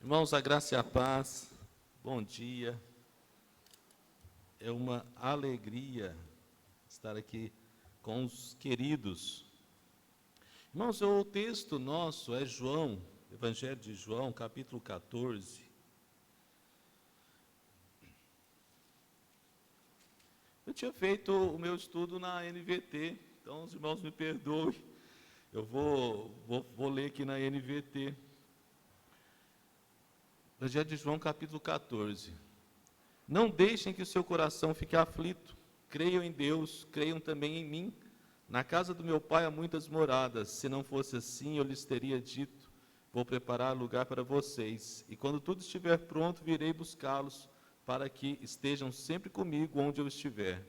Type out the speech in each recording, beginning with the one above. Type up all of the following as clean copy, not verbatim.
Irmãos, a graça e a paz, bom dia. É uma alegria estar aqui com os queridos. Irmãos, o texto nosso é João, Evangelho de João, capítulo 14. Eu tinha feito o meu estudo na NVT, então os irmãos me perdoem. Eu vou ler aqui na NVT. Evangelho de João, capítulo 14. Não deixem que o seu coração fique aflito. Creiam em Deus, creiam também em mim. Na casa do meu pai há muitas moradas. Se não fosse assim, eu lhes teria dito: vou preparar lugar para vocês. E quando tudo estiver pronto, virei buscá-los, para que estejam sempre comigo onde eu estiver.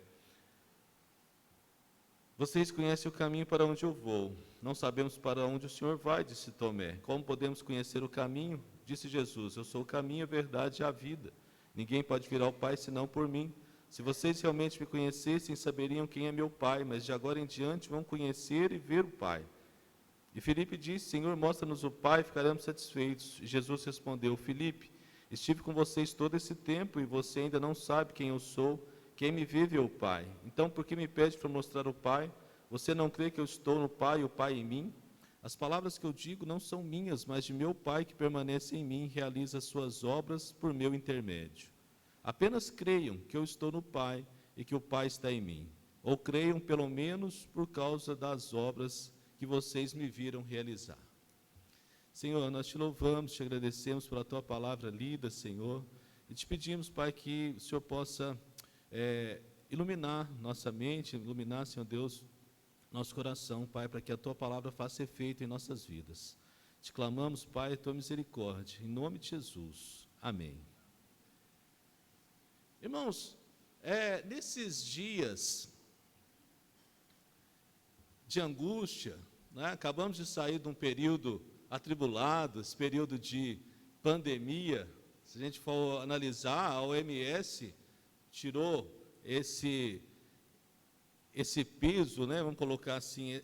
Vocês conhecem o caminho para onde eu vou. Não sabemos para onde o Senhor vai, disse Tomé. Como podemos conhecer o caminho? Disse Jesus: eu sou o caminho, a verdade e a vida. Ninguém pode vir ao Pai senão por mim. Se vocês realmente me conhecessem, saberiam quem é meu Pai, mas de agora em diante vão conhecer e ver o Pai. E Filipe disse: Senhor, mostra-nos o Pai, ficaremos satisfeitos. E Jesus respondeu: Filipe, estive com vocês todo esse tempo e você ainda não sabe quem eu sou. Quem me vê, vê o Pai. Então, por que me pede para mostrar o Pai? Você não crê que eu estou no Pai e o Pai em mim? As palavras que eu digo não são minhas, mas de meu Pai que permanece em mim e realiza as suas obras por meu intermédio. Apenas creiam que eu estou no Pai e que o Pai está em mim. Ou creiam, pelo menos, por causa das obras que vocês me viram realizar. Senhor, nós te louvamos, te agradecemos pela tua palavra lida, Senhor, e te pedimos, Pai, que o Senhor possa iluminar nossa mente, iluminar, Senhor Deus, nosso coração, Pai, para que a tua palavra faça efeito em nossas vidas. Te clamamos, Pai, a tua misericórdia, em nome de Jesus. Amém. Irmãos, nesses dias de angústia, né, acabamos de sair de um período atribulado, esse período de pandemia. Se a gente for analisar, a OMS ticou esse peso, né, vamos colocar assim,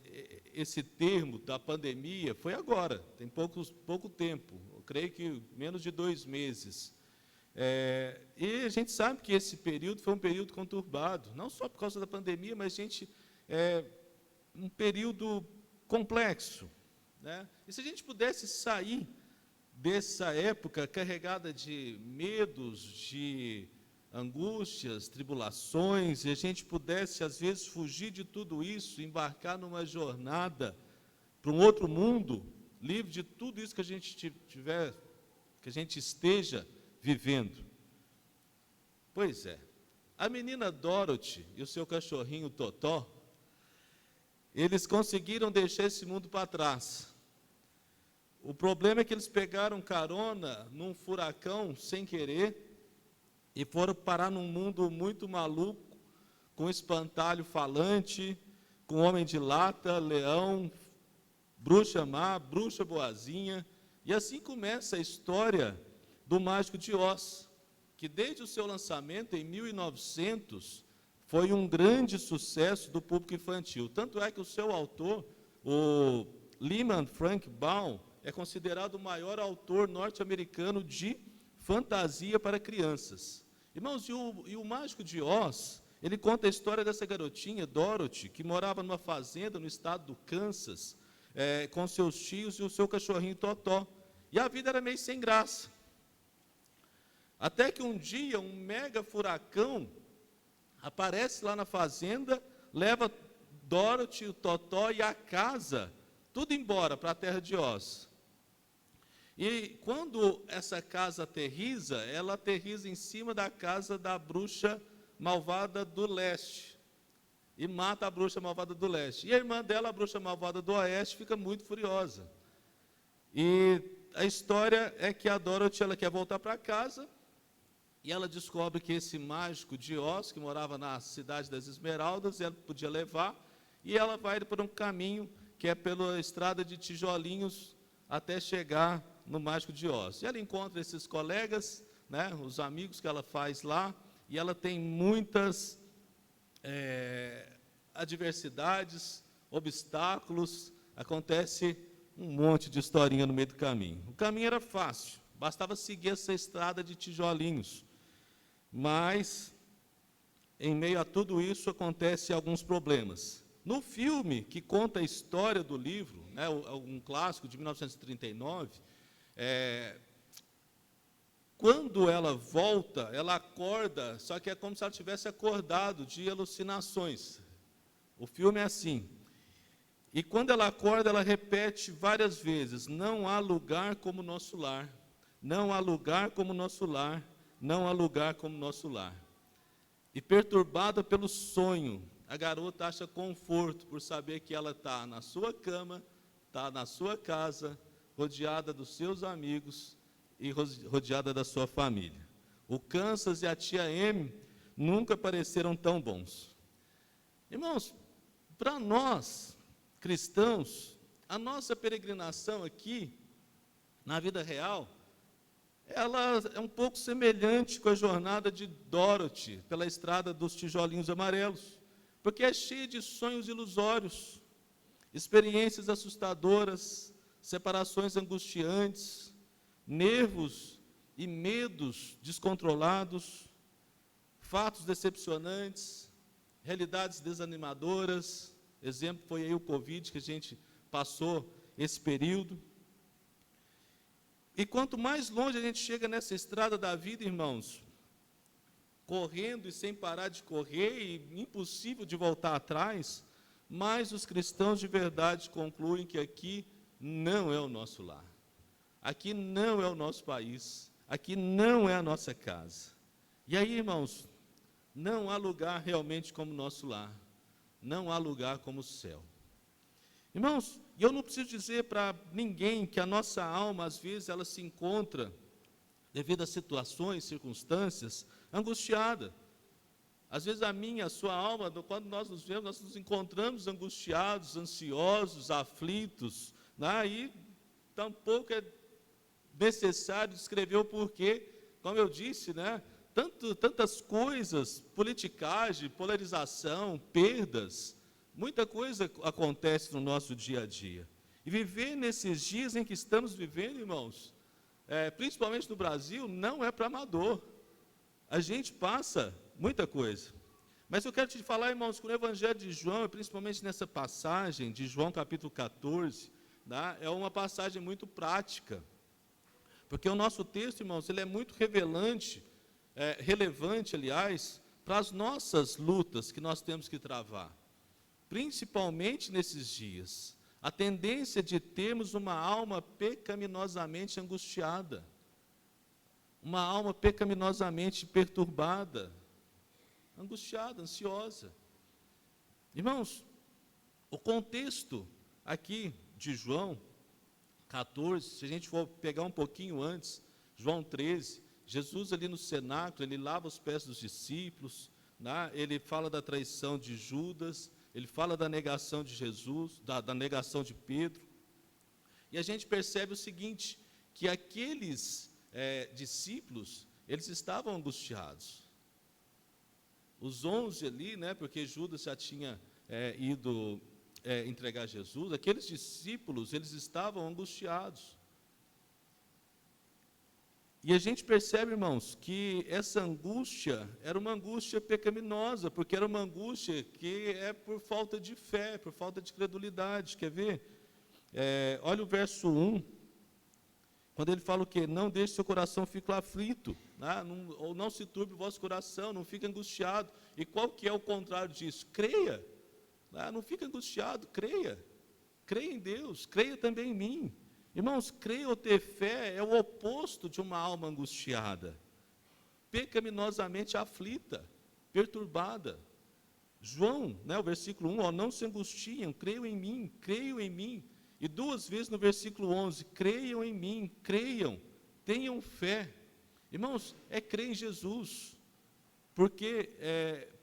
esse termo da pandemia, foi agora, tem pouco tempo, eu creio que menos de 2 meses. E a gente sabe que esse período foi um período conturbado, não só por causa da pandemia, mas, um período complexo, né? E se a gente pudesse sair dessa época carregada de medos, de angústias, tribulações, e a gente pudesse, às vezes, fugir de tudo isso, embarcar numa jornada para um outro mundo, livre de tudo isso que a gente esteja vivendo. Pois é, a menina Dorothy e o seu cachorrinho Totó, eles conseguiram deixar esse mundo para trás. O problema é que eles pegaram carona num furacão sem querer e foram parar num mundo muito maluco, com espantalho falante, com homem de lata, leão, bruxa má, bruxa boazinha. E assim começa a história do Mágico de Oz, que desde o seu lançamento em 1900 foi um grande sucesso do público infantil. Tanto é que o seu autor, o Lyman Frank Baum, é considerado o maior autor norte-americano de fantasia para crianças. Irmãos, e o Mágico de Oz, ele conta a história dessa garotinha, Dorothy, que morava numa fazenda no estado do Kansas, com seus tios e o seu cachorrinho Totó. E a vida era meio sem graça. Até que um dia, um mega furacão aparece lá na fazenda, leva Dorothy, o Totó e a casa, tudo embora para a terra de Oz. E quando essa casa aterriza, ela aterriza em cima da casa da bruxa malvada do leste. E mata a bruxa malvada do leste. E a irmã dela, a bruxa malvada do oeste, fica muito furiosa. E a história é que a Dorothy, ela quer voltar para casa, e ela descobre que esse mágico de Oz, que morava na cidade das Esmeraldas, ela podia levar, e ela vai por um caminho que é pela estrada de tijolinhos até chegar no Mágico de Oz. E ela encontra esses colegas, né, os amigos que ela faz lá, e ela tem muitas adversidades, obstáculos, acontece um monte de historinha no meio do caminho. O caminho era fácil, bastava seguir essa estrada de tijolinhos. Mas, em meio a tudo isso, acontecem alguns problemas. No filme, que conta a história do livro, né, um clássico de 1939, quando ela volta, ela acorda, só que é como se ela tivesse acordado de alucinações. O filme é assim. E quando ela acorda, ela repete várias vezes: não há lugar como nosso lar, não há lugar como nosso lar, não há lugar como nosso lar. E perturbada pelo sonho, a garota acha conforto por saber que ela está na sua cama, está na sua casa, rodeada dos seus amigos e rodeada da sua família. O Kansas e a tia Amy nunca pareceram tão bons. Irmãos, para nós, cristãos, a nossa peregrinação aqui, na vida real, ela é um pouco semelhante com a jornada de Dorothy pela estrada dos tijolinhos amarelos, porque é cheia de sonhos ilusórios, experiências assustadoras, separações angustiantes, nervos e medos descontrolados, fatos decepcionantes, realidades desanimadoras. Exemplo foi aí o Covid, que a gente passou esse período. E quanto mais longe a gente chega nessa estrada da vida, irmãos, correndo e sem parar de correr, e impossível de voltar atrás, mais os cristãos de verdade concluem que aqui não é o nosso lar, aqui não é o nosso país, aqui não é a nossa casa. E aí, irmãos, não há lugar realmente como nosso lar, não há lugar como o céu. Irmãos, e eu não preciso dizer para ninguém que a nossa alma, às vezes, ela se encontra, devido a situações, circunstâncias, angustiada. Às vezes a minha, a sua alma, quando nós nos vemos, nós nos encontramos angustiados, ansiosos, aflitos, né? E tampouco é necessário descrever o porquê, como eu disse, né? Tantas coisas, politicagem, polarização, perdas, muita coisa acontece no nosso dia a dia. E viver nesses dias em que estamos vivendo, irmãos, principalmente no Brasil, não é para amador. A gente passa muita coisa. Mas eu quero te falar, irmãos, que no Evangelho de João, principalmente nessa passagem de João capítulo 14, né, é uma passagem muito prática. Porque o nosso texto, irmãos, ele é muito relevante, aliás, para as nossas lutas que nós temos que travar. Principalmente nesses dias, a tendência de termos uma alma pecaminosamente angustiada, uma alma pecaminosamente perturbada, angustiada, ansiosa. Irmãos, o contexto aqui de João 14, se a gente for pegar um pouquinho antes, João 13, Jesus ali no cenáculo, ele lava os pés dos discípulos, né? Ele fala da traição de Judas, ele fala da negação de Jesus, da negação de Pedro. E a gente percebe o seguinte, que aqueles discípulos, eles estavam angustiados. Os 11 ali, né, porque Judas já tinha ido entregar Jesus, aqueles discípulos, eles estavam angustiados. E a gente percebe, irmãos, que essa angústia era uma angústia pecaminosa, porque era uma angústia que é por falta de fé, por falta de credulidade. Quer ver? Olha o verso 1, quando ele fala o quê? Não deixe seu coração ficar aflito, né? Ou não se turbe o vosso coração, não fique angustiado. E qual que é o contrário disso? Creia, né? Não fique angustiado, creia. Creia em Deus, creia também em mim. Irmãos, crer ou ter fé é o oposto de uma alma angustiada, pecaminosamente aflita, perturbada. João, né, o versículo 1, não se angustiem, creiam em mim, creiam em mim. E 2 vezes no versículo 11, creiam em mim, creiam, tenham fé. Irmãos, é crer em Jesus, porque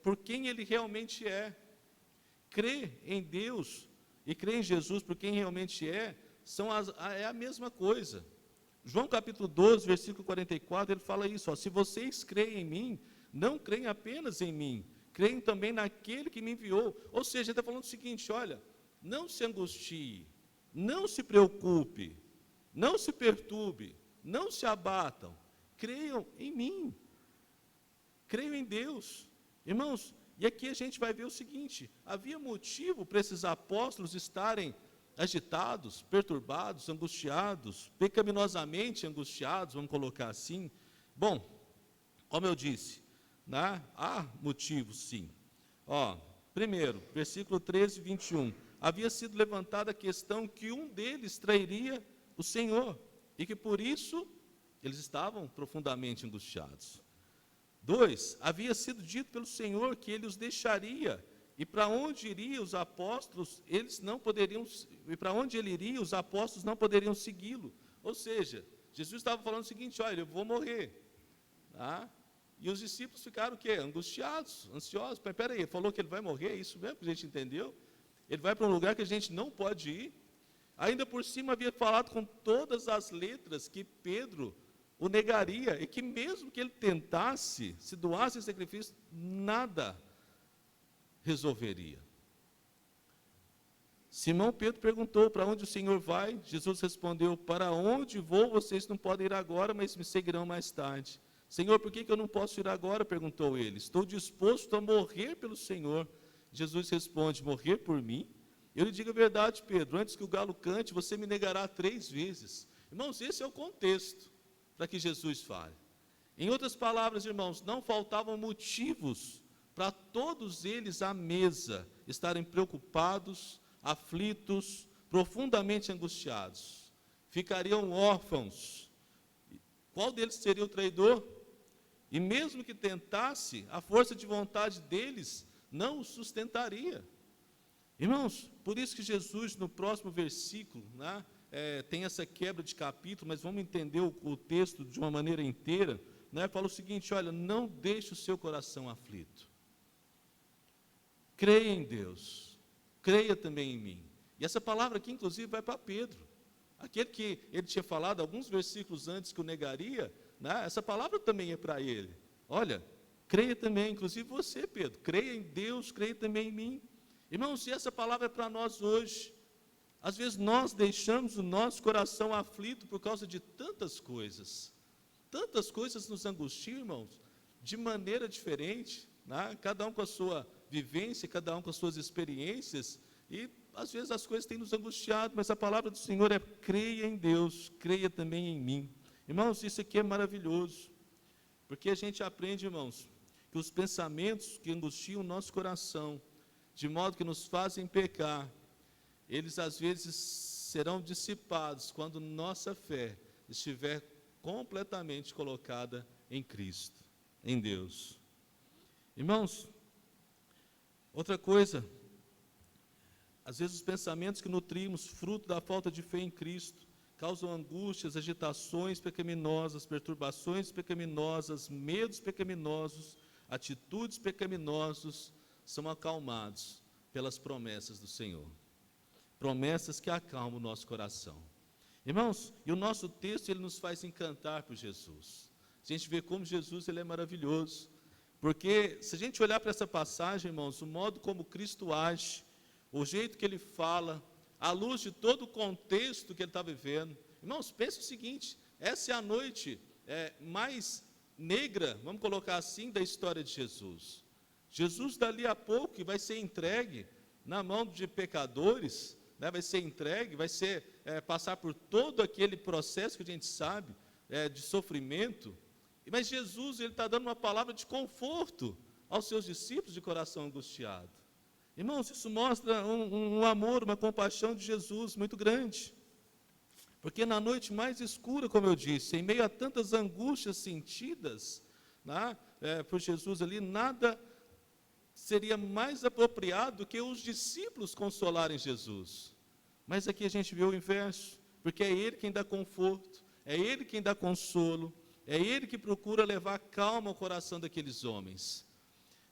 por quem Ele realmente é. Crer em Deus e crer em Jesus por quem realmente é a mesma coisa. João capítulo 12, versículo 44, ele fala isso, se vocês creem em mim, não creem apenas em mim, creem também naquele que me enviou. Ou seja, ele está falando o seguinte, olha, não se angustie, não se preocupe, não se perturbe, não se abatam, creiam em mim, creiam em Deus. Irmãos, e aqui a gente vai ver o seguinte: havia motivo para esses apóstolos estarem agitados, perturbados, angustiados, pecaminosamente angustiados, vamos colocar assim. Bom, como eu disse, né, há motivos sim. Primeiro, versículo 13, 21. Havia sido levantada a questão que um deles trairia o Senhor, e que por isso eles estavam profundamente angustiados. 2, havia sido dito pelo Senhor que ele os deixaria, e para onde iria os apóstolos, eles não poderiam, e para onde ele iria, os apóstolos não poderiam segui-lo. Ou seja, Jesus estava falando o seguinte: olha, eu vou morrer. Tá? E os discípulos ficaram o quê? Angustiados, ansiosos. Mas espera aí, falou que ele vai morrer, é isso mesmo que a gente entendeu? Ele vai para um lugar que a gente não pode ir. Ainda por cima havia falado com todas as letras que Pedro o negaria, e que mesmo que ele tentasse, se doasse em sacrifício, nada resolveria. Simão Pedro perguntou: para onde o Senhor vai? Jesus respondeu: para onde vou, vocês não podem ir agora, mas me seguirão mais tarde. Senhor, por que eu não posso ir agora? Perguntou ele. Estou disposto a morrer pelo Senhor. Jesus responde: morrer por mim? Eu lhe digo a verdade, Pedro, antes que o galo cante, você me negará 3 vezes. Irmãos, esse é o contexto para que Jesus fale. Em outras palavras, irmãos, não faltavam motivos para todos eles à mesa estarem preocupados, aflitos, profundamente angustiados. Ficariam órfãos. Qual deles seria o traidor? E mesmo que tentasse, a força de vontade deles não o sustentaria. Irmãos, por isso que Jesus, no próximo versículo, né, tem essa quebra de capítulo, mas vamos entender o texto de uma maneira inteira, né, fala o seguinte: olha, não deixe o seu coração aflito. Creia em Deus, creia também em mim. E essa palavra aqui, inclusive, vai para Pedro. Aquele que ele tinha falado alguns versículos antes que o negaria, né, essa palavra também é para ele. Olha, creia também, inclusive você, Pedro, creia em Deus, creia também em mim. Irmãos, se essa palavra é para nós hoje, às vezes nós deixamos o nosso coração aflito por causa de tantas coisas nos angustiam, irmãos, de maneira diferente, né? Cada um com a sua vivência, cada um com as suas experiências, e às vezes as coisas têm nos angustiado, mas a palavra do Senhor é: creia em Deus, creia também em mim. Irmãos, isso aqui é maravilhoso, porque a gente aprende, irmãos, que os pensamentos que angustiam o nosso coração, de modo que nos fazem pecar, eles às vezes serão dissipados quando nossa fé estiver completamente colocada em Cristo, em Deus. Irmãos, outra coisa, às vezes os pensamentos que nutrimos, fruto da falta de fé em Cristo, causam angústias, agitações pecaminosas, perturbações pecaminosas, medos pecaminosos, atitudes pecaminosas, são acalmados pelas promessas do Senhor. Promessas que acalmam o nosso coração. Irmãos, e o nosso texto, ele nos faz encantar por Jesus. A gente vê como Jesus, ele é maravilhoso. Porque se a gente olhar para essa passagem, irmãos, o modo como Cristo age, o jeito que ele fala, à luz de todo o contexto que ele está vivendo. Irmãos, pense o seguinte: essa é a noite mais negra, vamos colocar assim, da história de Jesus. Jesus, dali a pouco, vai ser entregue na mão de pecadores, né, vai ser entregue, vai ser passar por todo aquele processo que a gente sabe, de sofrimento. Mas Jesus, ele está dando uma palavra de conforto aos seus discípulos de coração angustiado. Irmãos, isso mostra um amor, uma compaixão de Jesus muito grande. Porque na noite mais escura, como eu disse, em meio a tantas angústias sentidas, né, por Jesus ali, nada seria mais apropriado do que os discípulos consolarem Jesus. Mas aqui a gente vê o inverso, porque é Ele quem dá conforto, é Ele quem dá consolo, é Ele que procura levar calma ao coração daqueles homens.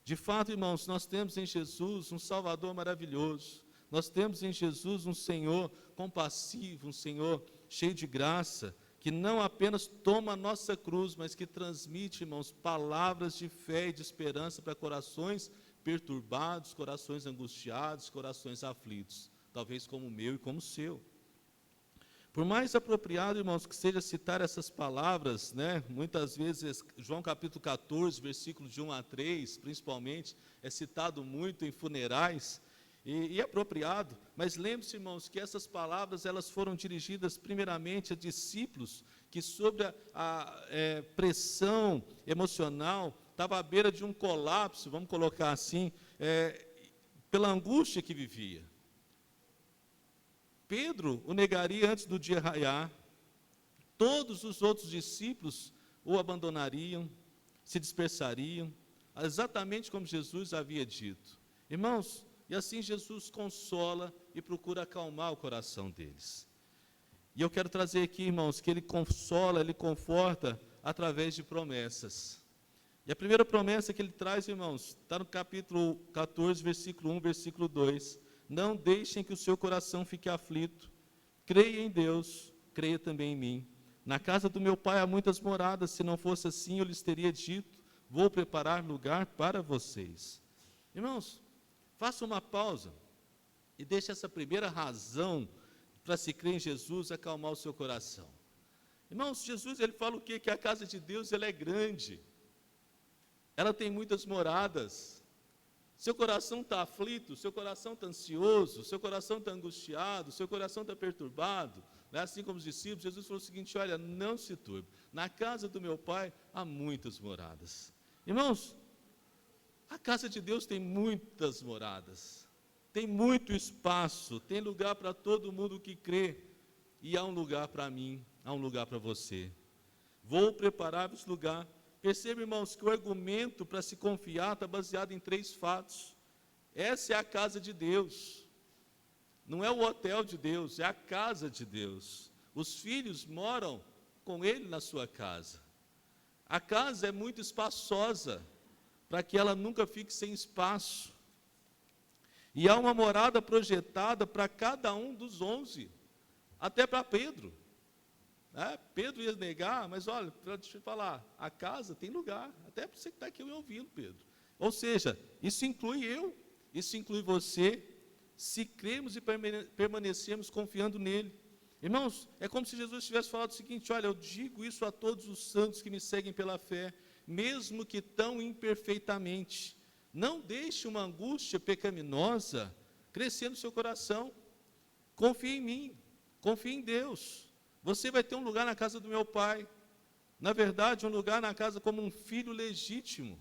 De fato, irmãos, nós temos em Jesus um Salvador maravilhoso, nós temos em Jesus um Senhor compassivo, um Senhor cheio de graça, que não apenas toma a nossa cruz, mas que transmite, irmãos, palavras de fé e de esperança para corações perturbados, corações angustiados, corações aflitos, talvez como o meu e como o seu. Por mais apropriado, irmãos, que seja citar essas palavras, né? Muitas vezes, João capítulo 14, versículos de 1 a 3, principalmente, é citado muito em funerais, e é apropriado, mas lembre-se, irmãos, que essas palavras elas foram dirigidas primeiramente a discípulos que, sob a pressão emocional, estava à beira de um colapso, vamos colocar assim, pela angústia que vivia. Pedro o negaria antes do dia raiar, todos os outros discípulos o abandonariam, se dispersariam, exatamente como Jesus havia dito. Irmãos, e assim Jesus consola e procura acalmar o coração deles. E eu quero trazer aqui, irmãos, que ele consola, ele conforta através de promessas. E a primeira promessa que ele traz, irmãos, está no capítulo 14, versículo 1, versículo 2. Não deixem que o seu coração fique aflito. Creia em Deus, creia também em mim. Na casa do meu pai há muitas moradas, se não fosse assim eu lhes teria dito, vou preparar lugar para vocês. Irmãos, faça uma pausa e deixe essa primeira razão para se crer em Jesus acalmar o seu coração. Irmãos, Jesus ele fala o quê? Que a casa de Deus ela é grande, ela tem muitas moradas. Seu coração está aflito, seu coração está ansioso, seu coração está angustiado, seu coração está perturbado, né? Assim como os discípulos, Jesus falou o seguinte: olha, não se turbe, na casa do meu pai há muitas moradas. Irmãos, a casa de Deus tem muitas moradas, tem muito espaço, tem lugar para todo mundo que crê, e há um lugar para mim, há um lugar para você. Vou preparar-vos lugar. Perceba, irmãos, que o argumento para se confiar está baseado em 3 fatos. Essa é a casa de Deus. Não é o hotel de Deus, é a casa de Deus. Os filhos moram com ele na sua casa. A casa é muito espaçosa, para que ela nunca fique sem espaço. E há uma morada projetada para cada um dos 11, até para Pedro. Pedro ia negar, mas olha, deixa eu falar, a casa tem lugar, até para você que está aqui me ouvindo, Pedro. Ou seja, isso inclui eu, isso inclui você, se cremos e permanecemos confiando nele. Irmãos, é como se Jesus tivesse falado o seguinte: olha, eu digo isso a todos os santos que me seguem pela fé, mesmo que tão imperfeitamente. Não deixe uma angústia pecaminosa crescer no seu coração. Confie em mim, confie em Deus. Você vai ter um lugar na casa do meu pai. Na verdade, um lugar na casa como um filho legítimo.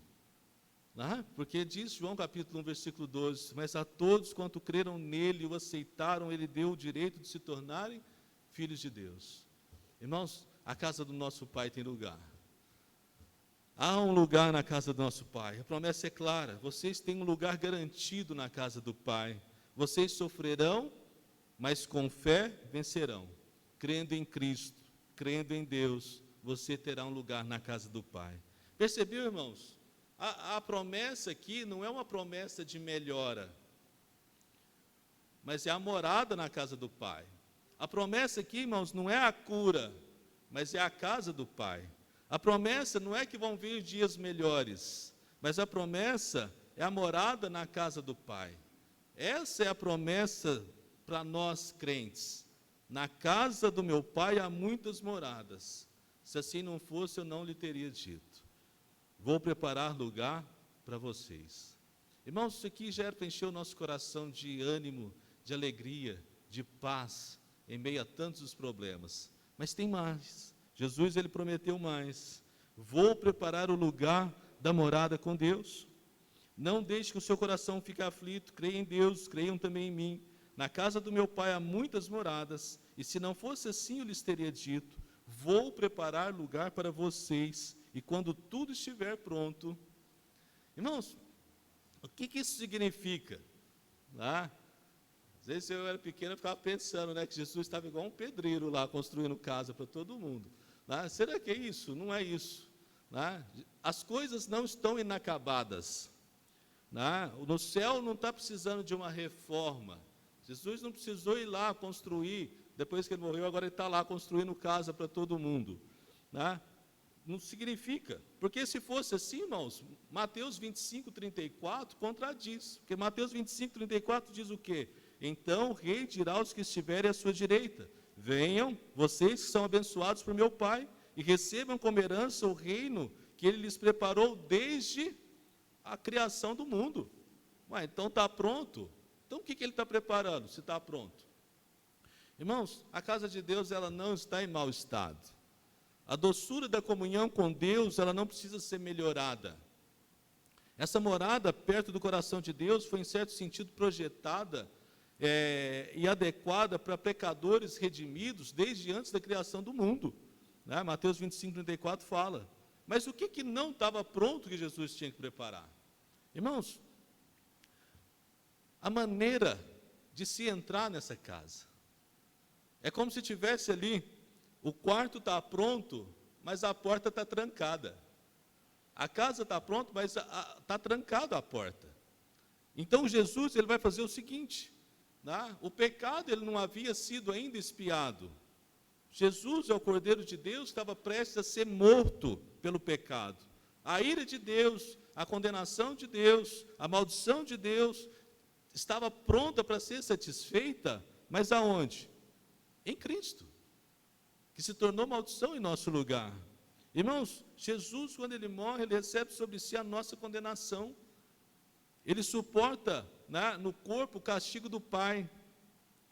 Porque diz João capítulo 1, versículo 12, mas a todos quanto creram nele e o aceitaram, ele deu o direito de se tornarem filhos de Deus. Irmãos, a casa do nosso pai tem lugar. Há um lugar na casa do nosso pai. A promessa é clara: vocês têm um lugar garantido na casa do pai. Vocês sofrerão, mas com fé vencerão. Crendo em Cristo, crendo em Deus, você terá um lugar na casa do Pai. Percebeu, irmãos? A promessa aqui não é uma promessa de melhora, mas é a morada na casa do Pai. A promessa aqui, irmãos, não é a cura, mas é a casa do Pai. A promessa não é que vão vir dias melhores, mas a promessa é a morada na casa do Pai. Essa é a promessa para nós crentes. Na casa do meu pai há muitas moradas. Se assim não fosse, eu não lhe teria dito. Vou preparar lugar para vocês. Irmãos, isso aqui já era para encher o nosso coração de ânimo, de alegria, de paz, em meio a tantos os problemas. Mas tem mais. Jesus, ele prometeu mais. Vou preparar o lugar da morada com Deus. Não deixe que o seu coração fique aflito. Creia em Deus, creiam também em mim. Na casa do meu pai há muitas moradas, e se não fosse assim eu lhes teria dito, vou preparar lugar para vocês, e quando tudo estiver pronto. Irmãos, o que isso significa? Às vezes eu era pequeno e ficava pensando, que Jesus estava igual um pedreiro lá, construindo casa para todo mundo. Será que é isso? Não é isso. As coisas não estão inacabadas. No céu não está precisando de uma reforma. Jesus não precisou ir lá construir, depois que ele morreu, agora ele está lá construindo casa para todo mundo. Não significa, porque se fosse assim, irmãos, Mateus 25, 34 contradiz, porque Mateus 25, 34 diz o quê? Então o rei dirá aos que estiverem à sua direita, venham, vocês que são abençoados por meu Pai, e recebam como herança o reino que Ele lhes preparou desde a criação do mundo. Ué, então está pronto? Então o que Ele está preparando, se está pronto? Irmãos, a casa de Deus, ela não está em mau estado. A doçura da comunhão com Deus, ela não precisa ser melhorada. Essa morada perto do coração de Deus foi, em certo sentido, projetada e adequada para pecadores redimidos desde antes da criação do mundo. Né? Mateus 25, 34 fala. Mas o que não estava pronto que Jesus tinha que preparar? Irmãos, a maneira de se entrar nessa casa. É como se tivesse ali, o quarto está pronto, mas a porta está trancada. A casa está pronta, mas está trancada a porta. Então Jesus, ele vai fazer o seguinte, né? O pecado, ele não havia sido ainda expiado. Jesus é o Cordeiro de Deus, estava prestes a ser morto pelo pecado. A ira de Deus, a condenação de Deus, a maldição de Deus, estava pronta para ser satisfeita, mas aonde? Em Cristo, que se tornou maldição em nosso lugar. Irmãos, Jesus, quando Ele morre, Ele recebe sobre si a nossa condenação. Ele suporta, né, no corpo o castigo do Pai.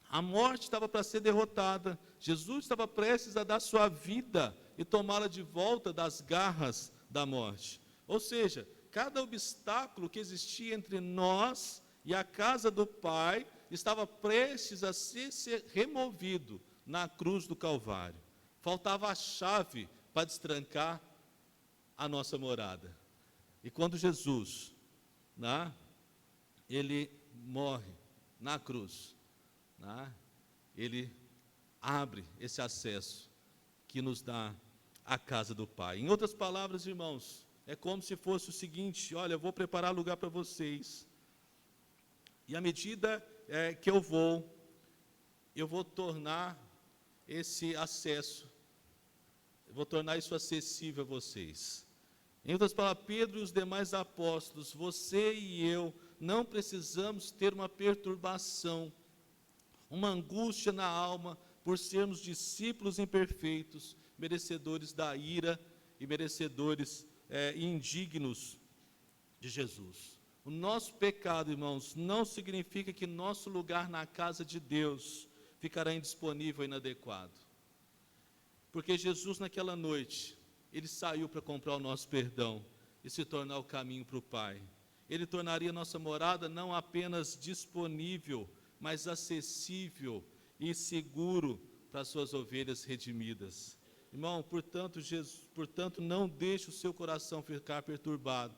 A morte estava para ser derrotada. Jesus estava prestes a dar sua vida e tomá-la de volta das garras da morte. Ou seja, cada obstáculo que existia entre nós e a casa do Pai estava prestes a ser removido na cruz do Calvário. Faltava a chave para destrancar a nossa morada. E quando Jesus, né, ele morre na cruz, né, ele abre esse acesso que nos dá a casa do Pai. Em outras palavras, irmãos, é como se fosse o seguinte: olha, eu vou preparar lugar para vocês, e à medida que eu vou tornar esse acesso, eu vou tornar isso acessível a vocês. Em outras palavras, Pedro e os demais apóstolos, você e eu, não precisamos ter uma perturbação, uma angústia na alma, por sermos discípulos imperfeitos, merecedores da ira e merecedores indignos de Jesus. O nosso pecado, irmãos, não significa que nosso lugar na casa de Deus ficará indisponível e inadequado. Porque Jesus, naquela noite, Ele saiu para comprar o nosso perdão e se tornar o caminho para o Pai. Ele tornaria nossa morada não apenas disponível, mas acessível e seguro para as suas ovelhas redimidas. Irmão, portanto, não deixe o seu coração ficar perturbado,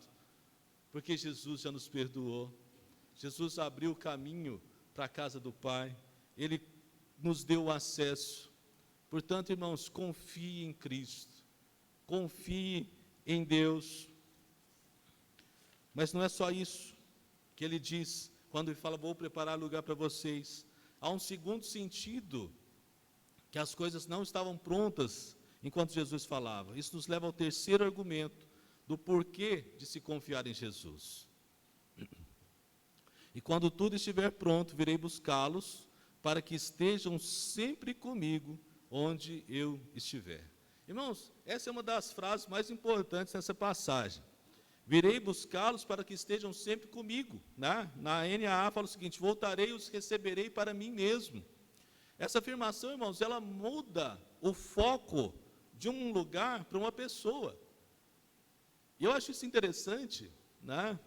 porque Jesus já nos perdoou. Jesus abriu o caminho para a casa do Pai. Ele nos deu o acesso. Portanto, irmãos, confie em Cristo. Confie em Deus. Mas não é só isso que ele diz quando ele fala: vou preparar lugar para vocês. Há um segundo sentido, que as coisas não estavam prontas enquanto Jesus falava. Isso nos leva ao terceiro argumento do porquê de se confiar em Jesus. E quando tudo estiver pronto, virei buscá-los, para que estejam sempre comigo, onde eu estiver. Irmãos, essa é uma das frases mais importantes nessa passagem. Virei buscá-los para que estejam sempre comigo. Né? Na NAA fala o seguinte: voltarei e os receberei para mim mesmo. Essa afirmação, irmãos, ela muda o foco de um lugar para uma pessoa. E eu acho isso interessante, né?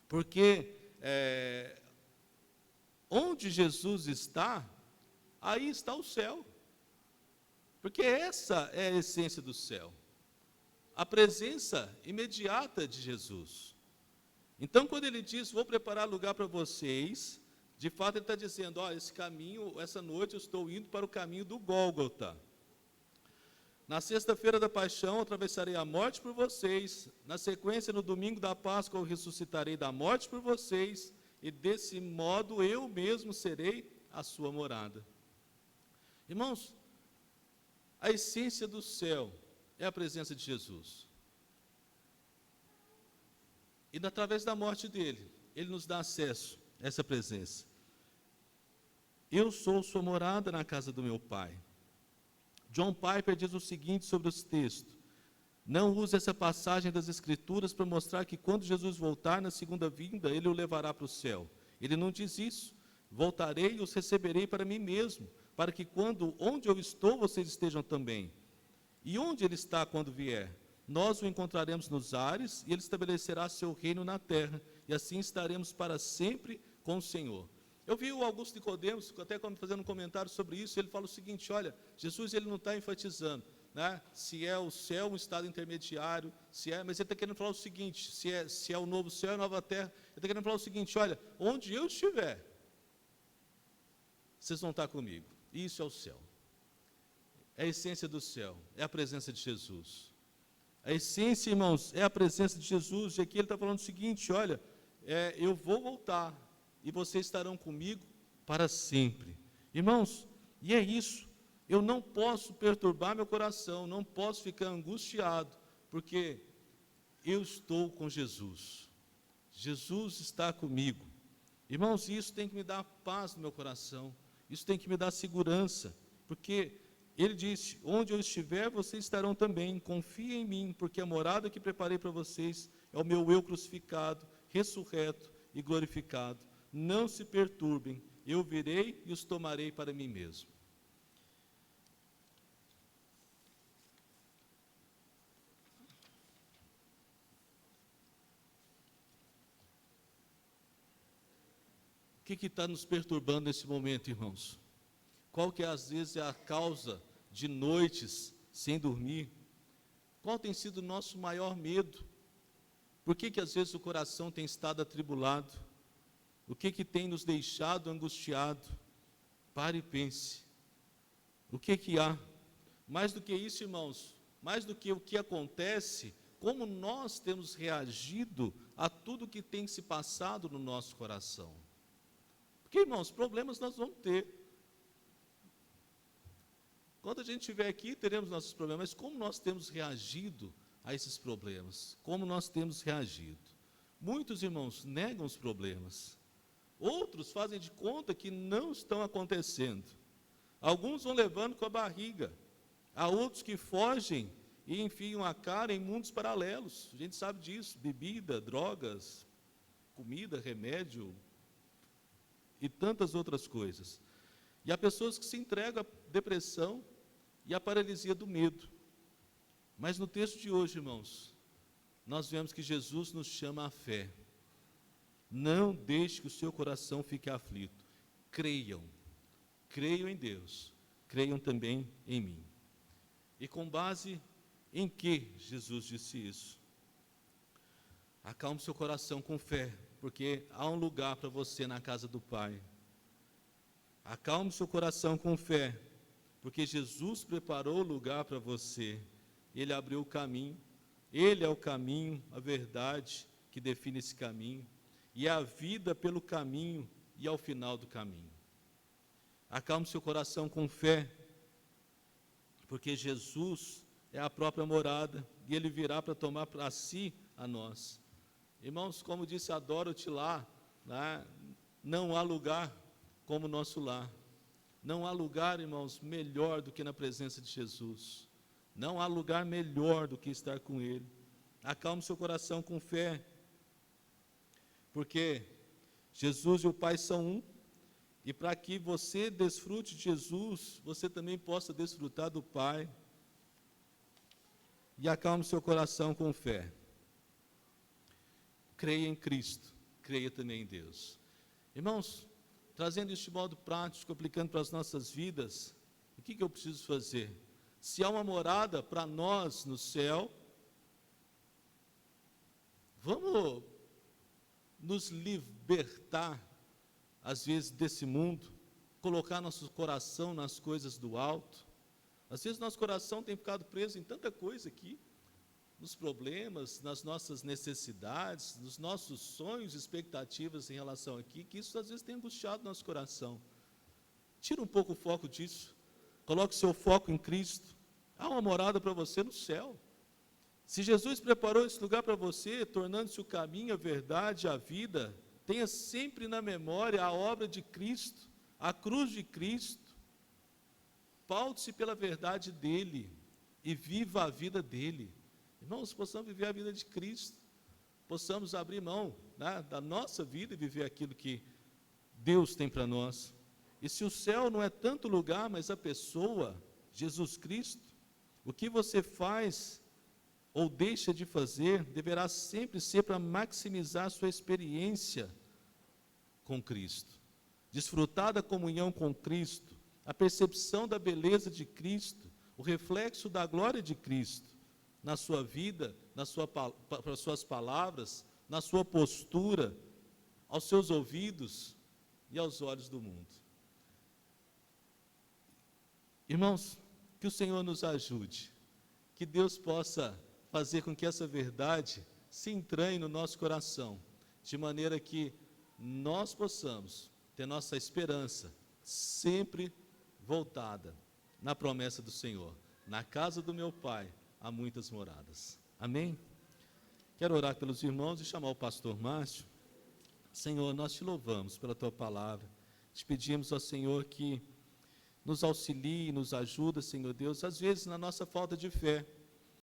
Porque onde Jesus está, aí está o céu. Porque essa é a essência do céu. A presença imediata de Jesus. Então, quando ele diz: vou preparar lugar para vocês, de fato ele está dizendo: ó, esse caminho, essa noite eu estou indo para o caminho do Gólgota. Na sexta-feira da paixão, atravessarei a morte por vocês. Na sequência, no domingo da Páscoa, eu ressuscitarei da morte por vocês. E desse modo, eu mesmo serei a sua morada. Irmãos, a essência do céu é a presença de Jesus. E através da morte dele, ele nos dá acesso a essa presença. Eu sou sua morada na casa do meu Pai. John Piper diz o seguinte sobre esse texto: não use essa passagem das Escrituras para mostrar que quando Jesus voltar na segunda vinda, ele o levará para o céu. Ele não diz isso. Voltarei e os receberei para mim mesmo, para que onde eu estou, vocês estejam também. E onde ele está quando vier? Nós o encontraremos nos ares, e ele estabelecerá seu reino na terra, e assim estaremos para sempre com o Senhor. Eu vi o Augusto Nicodemos, até fazendo um comentário sobre isso, ele fala o seguinte: olha, Jesus ele não está enfatizando, né, se é o céu um estado intermediário, mas ele está querendo falar o seguinte: se é o novo céu e a nova terra, ele está querendo falar o seguinte: olha, onde eu estiver, vocês vão estar comigo. Isso é o céu. É a essência do céu, é a presença de Jesus. A essência, irmãos, é a presença de Jesus. E aqui ele está falando o seguinte: olha, eu vou voltar e vocês estarão comigo para sempre. Irmãos, e é isso. Eu não posso perturbar meu coração, não posso ficar angustiado, porque eu estou com Jesus. Jesus está comigo. Irmãos, isso tem que me dar paz no meu coração, isso tem que me dar segurança, porque ele disse: onde eu estiver, vocês estarão também. Confiem em mim, porque a morada que preparei para vocês é o meu eu crucificado, ressurreto e glorificado. Não se perturbem, eu virei e os tomarei para mim mesmo. O que está nos perturbando nesse momento, irmãos? Qual que às vezes é a causa de noites sem dormir? Qual tem sido o nosso maior medo? Por que às vezes o coração tem estado atribulado? O que tem nos deixado angustiado? Pare e pense. O que há? Mais do que isso, irmãos, mais do que o que acontece, como nós temos reagido a tudo que tem se passado no nosso coração. Porque, irmãos, problemas nós vamos ter. Quando a gente estiver aqui, teremos nossos problemas, mas como nós temos reagido a esses problemas? Como nós temos reagido? Muitos, irmãos, negam os problemas. Outros fazem de conta que não estão acontecendo. Alguns vão levando com a barriga. Há outros que fogem e enfiam a cara em mundos paralelos. A gente sabe disso: bebida, drogas, comida, remédio e tantas outras coisas. E há pessoas que se entregam à depressão e à paralisia do medo. Mas no texto de hoje, irmãos, nós vemos que Jesus nos chama à fé. Não deixe que o seu coração fique aflito. Creiam em Deus, creiam também em mim. E com base em que Jesus disse isso? Acalme seu coração com fé, porque há um lugar para você na casa do Pai. Acalme seu coração com fé, porque Jesus preparou o lugar para você. Ele abriu o caminho. Ele é o caminho, a verdade que define esse caminho, e a vida pelo caminho e ao final do caminho. Acalme seu coração com fé, porque Jesus é a própria morada, e Ele virá para tomar para si a nós. Irmãos, como disse a Dorothy lá, não há lugar como o nosso lar. Não há lugar, irmãos, melhor do que na presença de Jesus. Não há lugar melhor do que estar com Ele. Acalme seu coração com fé, porque Jesus e o Pai são um, e para que você desfrute de Jesus, você também possa desfrutar do Pai. E acalme seu coração com fé. Creia em Cristo, creia também em Deus. Irmãos, trazendo isso de modo prático, aplicando para as nossas vidas, o que eu preciso fazer? Se há uma morada para nós no céu, vamos nos libertar, às vezes, desse mundo, colocar nosso coração nas coisas do alto. Às vezes nosso coração tem ficado preso em tanta coisa aqui, nos problemas, nas nossas necessidades, nos nossos sonhos e expectativas em relação aqui, que isso às vezes tem angustiado nosso coração. Tira um pouco o foco disso, coloque o seu foco em Cristo. Há uma morada para você no céu. Se Jesus preparou esse lugar para você, tornando-se o caminho, a verdade, a vida, tenha sempre na memória a obra de Cristo, a cruz de Cristo, paute-se pela verdade dele e viva a vida dele. Irmãos, possamos viver a vida de Cristo, possamos abrir mão, né, da nossa vida e viver aquilo que Deus tem para nós. E se o céu não é tanto lugar, mas a pessoa, Jesus Cristo, o que você faz ou deixa de fazer deverá sempre ser para maximizar a sua experiência com Cristo, desfrutar da comunhão com Cristo, a percepção da beleza de Cristo, o reflexo da glória de Cristo na sua vida, nas suas palavras, na sua postura, aos seus ouvidos e aos olhos do mundo. Irmãos, que o Senhor nos ajude, que Deus possa fazer com que essa verdade se entranhe no nosso coração, de maneira que nós possamos ter nossa esperança sempre voltada na promessa do Senhor. Na casa do meu Pai há muitas moradas. Amém? Quero orar pelos irmãos e chamar o pastor Márcio. Senhor, nós te louvamos pela tua palavra. Te pedimos ao Senhor que nos auxilie, nos ajuda, Senhor Deus, às vezes na nossa falta de fé,